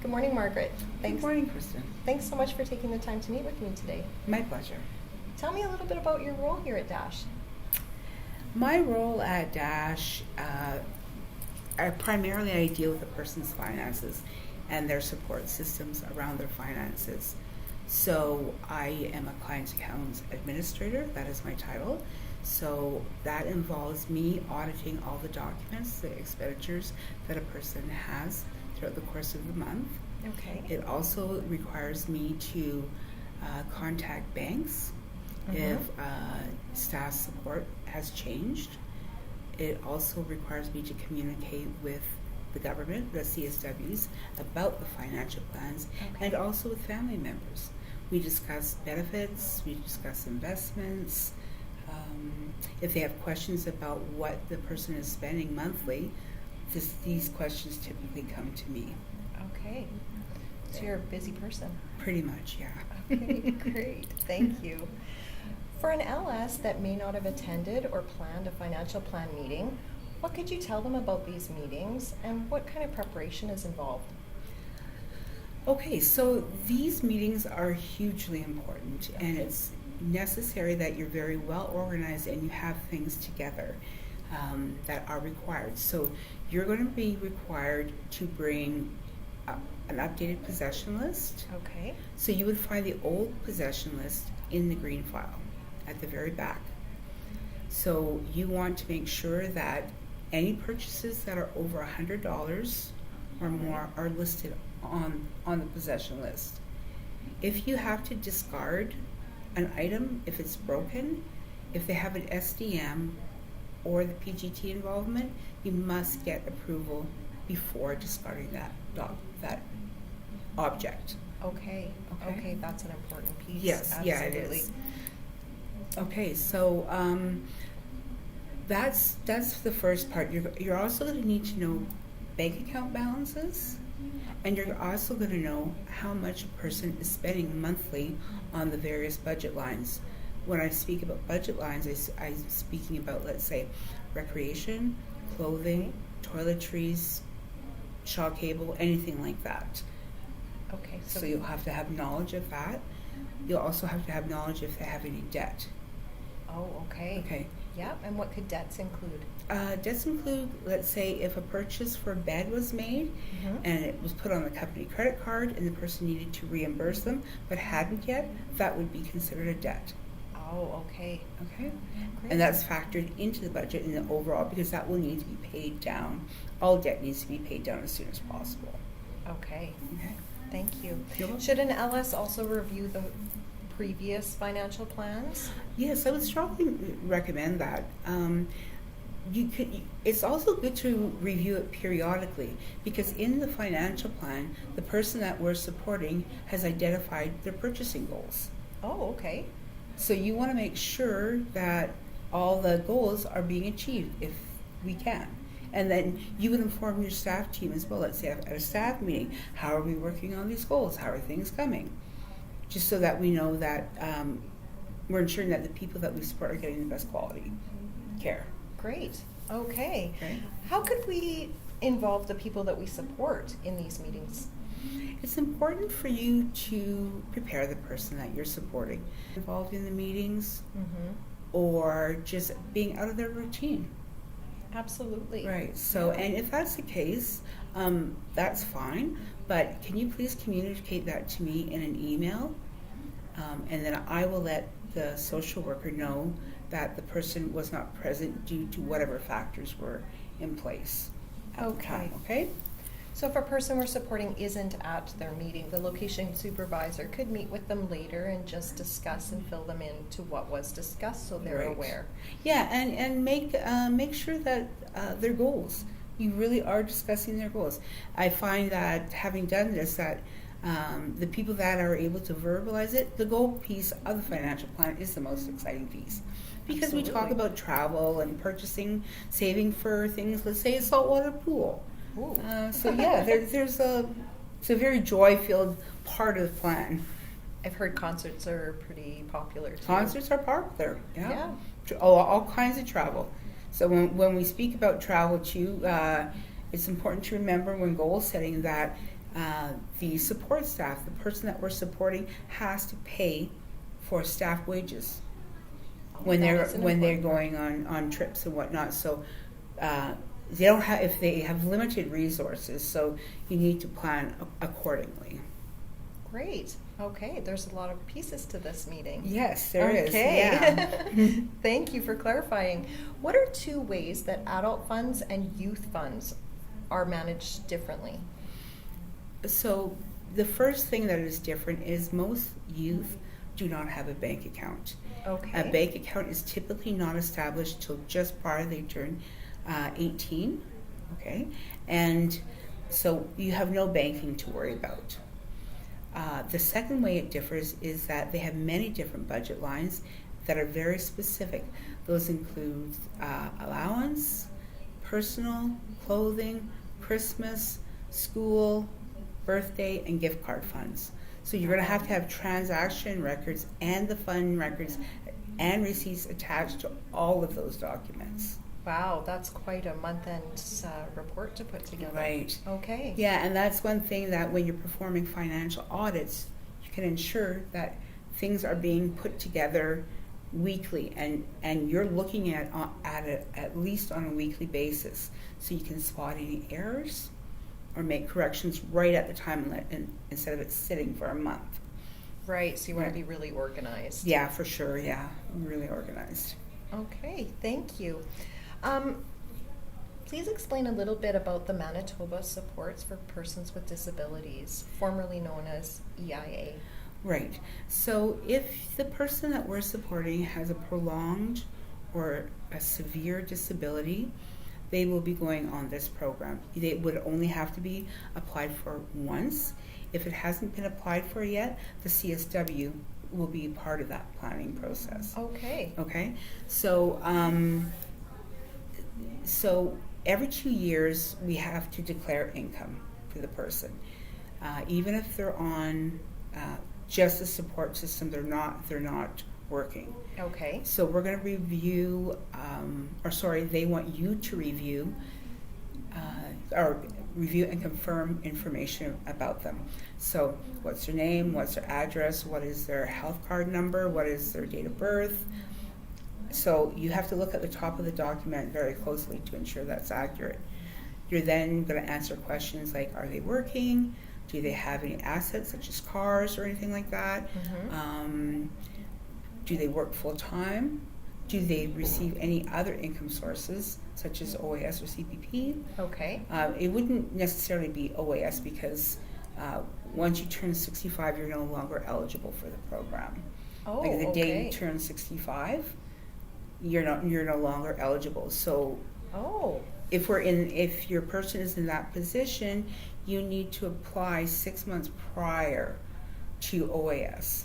Good morning, Margaret. Good morning, Kristen. Thanks so much for taking the time to meet with me today. My pleasure. Tell me a little bit about your role here at Dash. My role at Dash, primarily I deal with a person's finances and their support systems around their finances. So I am a client accounts administrator, that is my title. So that involves me auditing all the documents, the expenditures that a person has throughout the course of the month. Okay. It also requires me to contact banks if staff support has changed. It also requires me to communicate with the government, the CSWs, about the financial plans, and also with family members. We discuss benefits, we discuss investments. If they have questions about what the person is spending monthly, these questions typically come to me. Okay. So you're a busy person. Pretty much, yeah. Okay, great. Thank you. For an LS that may not have attended or planned a financial plan meeting, what could you tell them about these meetings and what kind of preparation is involved? Okay, so these meetings are hugely important, and it's necessary that you're very well organized and you have things together that are required. So you're going to be required to bring an updated possession list. Okay. So you would find the old possession list in the green file at the very back. So you want to make sure that any purchases that are over $100 or more are listed on the possession list. If you have to discard an item, if it's broken, if they have an SDM or the PGT involvement, you must get approval before discarding that object. Okay, that's an important piece. Yes, absolutely. Yeah, it is. Okay, so that's the first part. You're also going to need to know bank account balances, and you're also going to know how much a person is spending monthly on the various budget lines. When I speak about budget lines, I'm speaking about, let's say, recreation, clothing, toiletries, Shaw cable, anything like that. Okay. So you'll have to have knowledge of that. You'll also have to have knowledge if they have any debt. Oh, okay. Okay. Yeah, and what could debts include? Debts include, let's say, if a purchase for a bed was made and it was put on the company credit card and the person needed to reimburse them but hadn't yet, that would be considered a debt. Oh, okay. Okay. Great. And that's factored into the budget in the overall because that will need to be paid down. All debt needs to be paid down as soon as possible. Okay. Okay. Thank you. You're welcome. Should an LS also review the previous financial plans? Yes, I would strongly recommend that. It's also good to review it periodically because in the financial plan, the person that we're supporting has identified their purchasing goals. Oh, okay. So you want to make sure that all the goals are being achieved if we can. And then you would inform your staff team as well. Let's say at a staff meeting, how are we working on these goals? How are things coming? Just so that we know that we're ensuring that the people that we support are getting the best quality care. Great. Okay. How could we involve the people that we support in these meetings? It's important for you to prepare the person that you're supporting involved in the meetings or just being out of their routine. Absolutely. Right. So, and if that's the case, that's fine. But can you please communicate that to me in an email? And then I will let the social worker know that the person was not present due to whatever factors were in place at the time. Okay? So if a person we're supporting isn't at their meeting, the location supervisor could meet with them later and just discuss and fill them in to what was discussed so they're aware. Yeah, and make sure that their goals, you really are discussing their goals. I find that having done this, that the people that are able to verbalize it, the goal piece of the financial plan is the most exciting piece. Because we talk about travel and purchasing, saving for things, let's say a saltwater pool. So yeah, there's it's a very joy-filled part of the plan. I've heard concerts are pretty popular too. Concerts are popular, yeah. All kinds of travel. So when we speak about travel too, it's important to remember when goal setting that The support staff, the person that we're supporting, has to pay for staff wages when That they're is an going on trips and whatnot. So they don't have, if they have limited resources, so you need to plan accordingly. Great. Okay, there's a lot of pieces to this meeting. Yes, there is. Okay. Yeah. Thank you for clarifying. What are two ways that adult funds and youth funds are managed differently? So the first thing that is different is most youth do not have a bank account. Okay. A bank account is typically not established till just prior they turn 18. Okay, and so you have no banking to worry about. The second way it differs is that they have many different budget lines that are very specific. Those include allowance, personal, clothing, Christmas, school, birthday, and gift card funds. So you're going to have transaction records and the fund records and receipts attached to all of those documents. Wow, that's quite a month-end report to put together. Right. Okay. Yeah, and that's one thing that when you're performing financial audits, you can ensure that things are being put together weekly, and you're looking at it at least on a weekly basis, so you can spot any errors or make corrections right at the time instead of it sitting for a month. Right, so you want to be really organized. Yeah, for sure, yeah, really organized. Okay, thank you. Please explain a little bit about the Manitoba Supports for Persons with Disabilities, formerly known as EIA. Right. So if the person that we're supporting has a prolonged or a severe disability, they will be going on this program. They would only have to be applied for once. If it hasn't been applied for yet, the CSW will be part of that planning process. Okay. Okay. So so every 2 years we have to declare income for the person, even if they're on just the support system. They're not working. Okay. So we're going to review, they want you to review and confirm information about them. So what's their name, what's their address, what is their health card number, what is their date of birth. So you have to look at the top of the document very closely to ensure that's accurate. You're then going to answer questions like, are they working? Do they have any assets such as cars or anything like that? Mm-hmm. Do they work full time? Do they receive any other income sources such as OAS or CPP? Okay. It wouldn't necessarily be OAS because once you turn 65, you're no longer eligible for the program. Oh, like the day okay. you turn 65, you're no longer eligible. So if your person is in that position, you need to apply 6 months prior to OAS.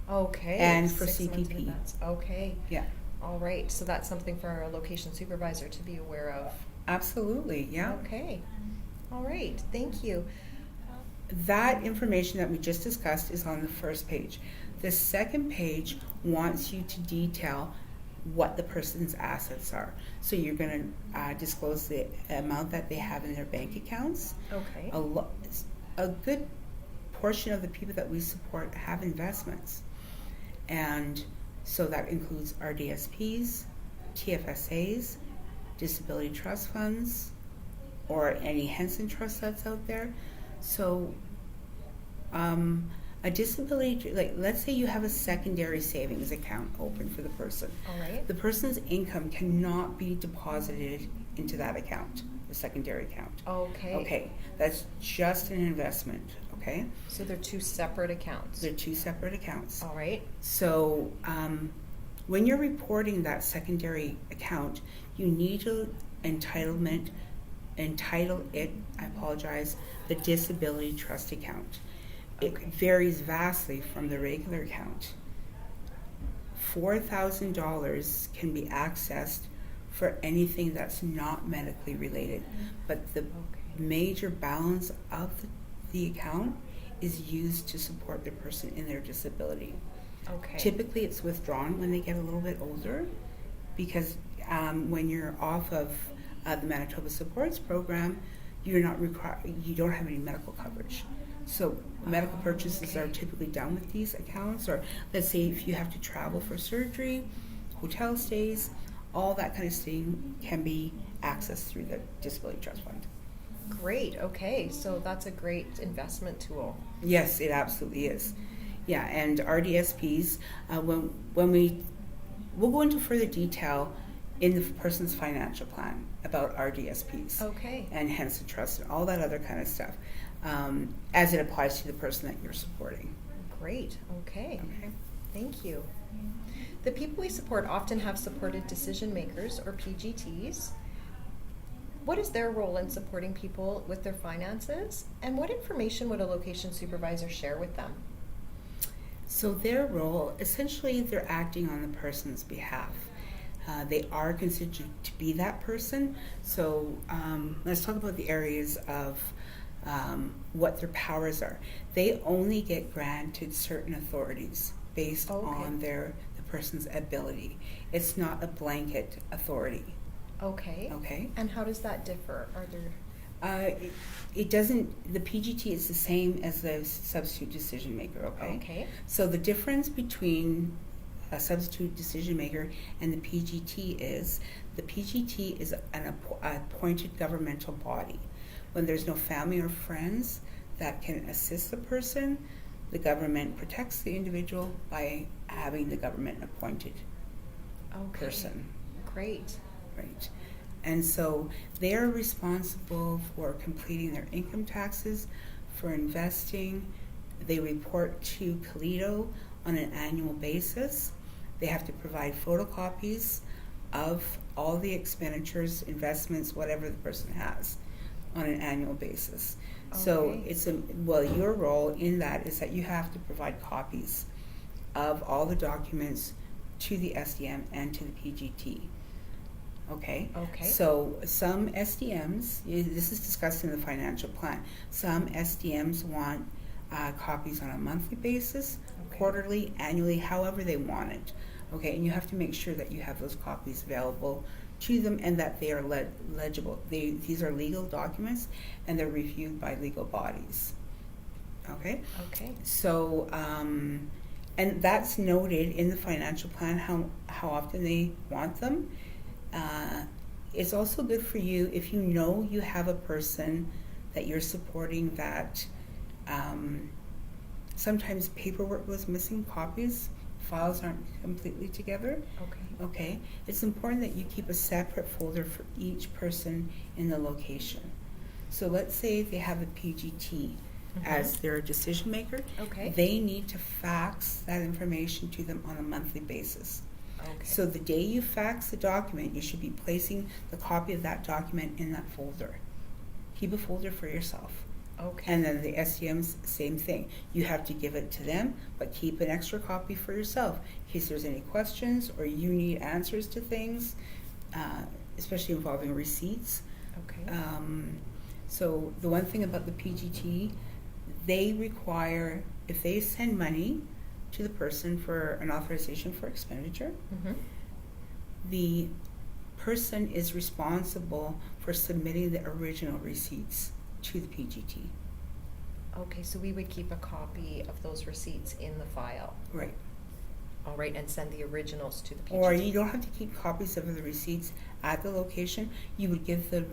Okay. And for 6 months in CPP. advance. Okay. Yeah. All right. So that's something for our location supervisor to be aware of. Absolutely, yeah. Okay. All right. Thank you. That information that we just discussed is on the first page. The second page wants you to detail what the person's assets are. So you're going to disclose the amount that they have in their bank accounts. Okay. A good portion of the people that we support have investments. And so that includes RDSPs, TFSAs, disability trust funds, or any Henson trust that's out there. So a disability, like let's say you have a secondary savings account open for the person. All right. The person's income cannot be deposited into that account, the secondary account. Okay. Okay, that's just an investment, okay? So they're two separate accounts. They're two separate accounts. All right. So when you're reporting that secondary account, you need to entitle it, the disability trust account. It varies vastly from the regular account. $4,000 can be accessed for anything that's not medically related, but the major balance of the account is used to support the person in their disability. Okay. Typically it's withdrawn when they get a little bit older, because when you're off of the Manitoba Supports program, you don't have any medical coverage. So medical purchases are typically done with these accounts, or let's say if you have to travel for surgery, hotel stays, all that kind of thing can be accessed through the Disability Trust Fund. Great. Okay, so that's a great investment tool. Yes, it absolutely is. Yeah, and RDSPs, we'll go into further detail in the person's financial plan about RDSPs. Okay. And hence the trust and all that other kind of stuff, as it applies to the person that you're supporting. Great. Okay. Okay. Thank you. The people we support often have supported decision makers, or PGTs. What is their role in supporting people with their finances, and what information would a location supervisor share with them? So their role, essentially, they're acting on the person's behalf. They are considered to be that person. So let's talk about the areas of what their powers are. They only get granted certain authorities based on the person's ability. It's not a blanket authority. Okay. Okay. And how does that differ? Are there... It doesn't, the PGT is the same as the substitute decision maker, okay? Okay. So the difference between a substitute decision maker and the PGT is an appointed governmental body. When there's no family or friends that can assist the person, the government protects the individual by having the government appointed person. Great. Right. And so they are responsible for completing their income taxes, for investing. They report to Kaledo on an annual basis. They have to provide photocopies of all the expenditures, investments, whatever the person has on an annual basis. Okay. So your role in that is that you have to provide copies of all the documents to the SDM and to the PGT. Okay. So some SDMs, this is discussed in the financial plan, some SDMs want copies on a monthly basis, quarterly, annually, however they want it. Okay, and you have to make sure that you have those copies available to them and that they are legible. These are legal documents and they're reviewed by legal bodies. Okay? Okay. So, and that's noted in the financial plan how often they want them. It's also good for you if you know you have a person that you're supporting that sometimes paperwork was missing, copies, files aren't completely together. Okay. It's important that you keep a separate folder for each person in the location. So let's say they have a PGT as their decision maker. Okay. They need to fax that information to them on a monthly basis. Okay. So the day you fax the document, you should be placing the copy of that document in that folder. Keep a folder for yourself. Okay. And then the SDMs, same thing. You have to give it to them, but keep an extra copy for yourself in case there's any questions or you need answers to things, especially involving receipts. Okay. So the one thing about the PGT, they require, if they send money to the person for an authorization for expenditure, the person is responsible for submitting the original receipts to the PGT. Okay, so we would keep a copy of those receipts in the file. Right. All right, and send the originals to the PGT. Or you don't have to keep copies of the receipts at the location. You would give the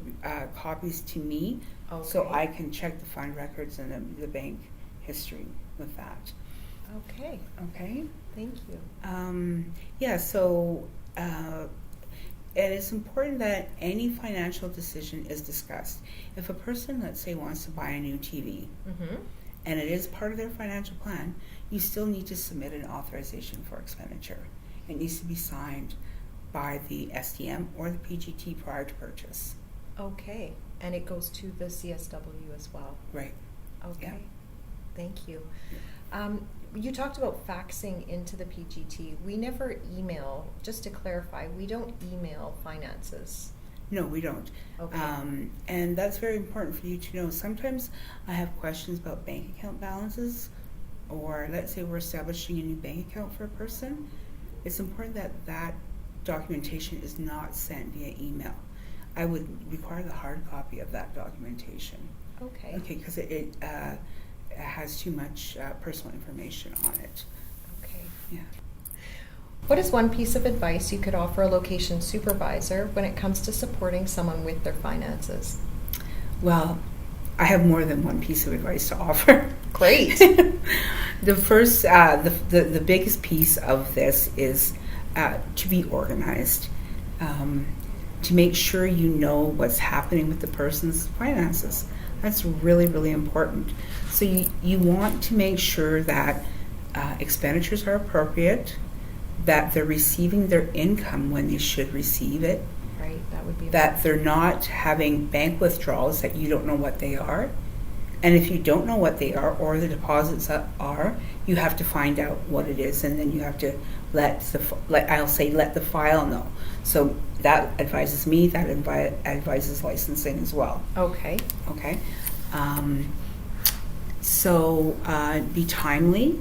copies to me so I can check the fund records and the bank history with that. Okay. Okay. Thank you. So it is important that any financial decision is discussed. If a person, let's say, wants to buy a new TV, and it is part of their financial plan, you still need to submit an authorization for expenditure. It needs to be signed by the SDM or the PGT prior to purchase. Okay, and it goes to the CSW as well. Right. Okay. Yeah. Thank you. You talked about faxing into the PGT. We never email, just to clarify, we don't email finances. No, we don't. Okay. And that's very important for you to know. Sometimes I have questions about bank account balances, or let's say we're establishing a new bank account for a person. It's important that that documentation is not sent via email. I would require the hard copy of that documentation. Okay. Okay, because it has too much personal information on it. Okay. Yeah. What is one piece of advice you could offer a location supervisor when it comes to supporting someone with their finances? Well, I have more than one piece of advice to offer. Great. The first, the biggest piece of this is to be organized, to make sure you know what's happening with the person's finances. That's really, really important. So you want to make sure that expenditures are appropriate, that they're receiving their income when they should receive it, Right, that would be that they're not having bank withdrawals that you don't know what they are. And if you don't know what they are or the deposits are, you have to find out what it is, and then you have to let the file know. So that advises me, that advises licensing as well. Okay. Okay. So be timely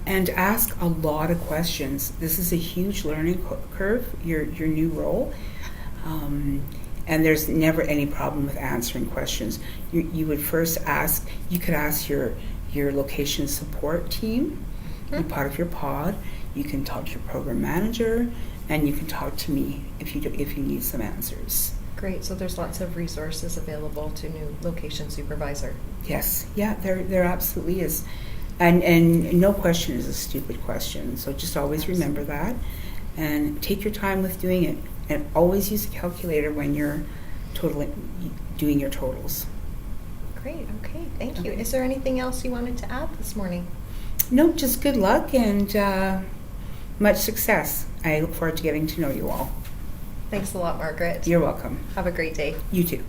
and ask a lot of questions. This is a huge learning curve, your new role. And there's never any problem with answering questions. You would first ask, you could ask your location support team, be part of your pod. You can talk to your program manager, and you can talk to me if you need some answers. Great, so there's lots of resources available to new location supervisor. Yes, yeah, there absolutely is. And no question is a stupid question, so just always remember that. And take your time with doing it. And always use a calculator when you're doing your totals. Great, okay, thank you. Okay. Is there anything else you wanted to add this morning? No, just good luck and much success. I look forward to getting to know you all. Thanks a lot, Margaret. You're welcome. Have a great day. You too.